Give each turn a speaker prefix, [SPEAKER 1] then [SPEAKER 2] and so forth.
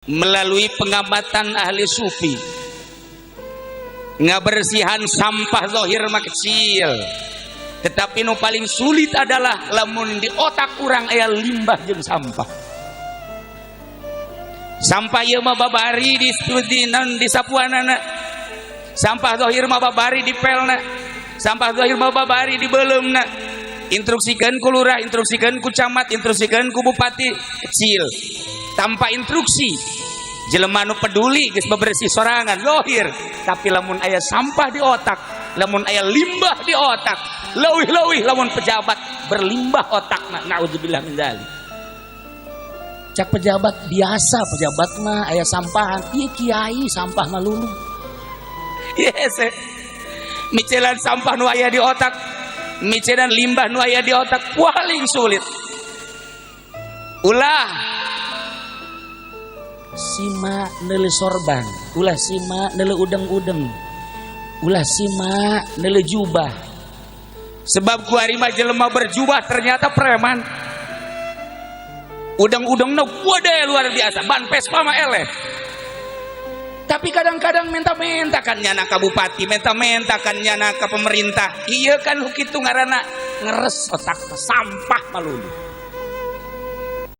[SPEAKER 1] melalui pengamatan ahli sufi ngabersihan sampah zahir mah kecil, tetapi nu paling sulit adalah lamun di otak kurang aya limbah jeung sampah. Sampah ieu mah babari di studi non di sapuanana, sampah zahir mah babari di pelna, sampah zahir mah babari di beuleumna. Instruksikeun ku lurah, instruksikeun ku camat, instruksikeun ku bupati, kecil tanpa instruksi. Jelema nu peduli geus bebersih sorangan lohir, tapi lamun aya sampah di otak, lamun aya limbah di otak, leuwih-leuwih lamun pejabat berlimbah otakna, naudzubillah min dzalik. Cak pejabat biasa, pejabat mah aya sampahan, ieu kiai sampah mah lulu. Yes, micelan sampah nu aya di otak, micelan limbah nu aya di otak paling sulit. Ulah sima neule sorban, ulah sima neule udeng-udeng, ulah sima neule jubah. Sebab ku ari mah jelema berjubah ternyata preman. Udeng-udengna gede luar biasa, ban Vespa mah eleh. Tapi kadang-kadang menta-menta kan nyana ka bupati, menta-menta kan nyana ka pemerintah. Ieu kan kitu ngaranna ngeres otak sampah malulu.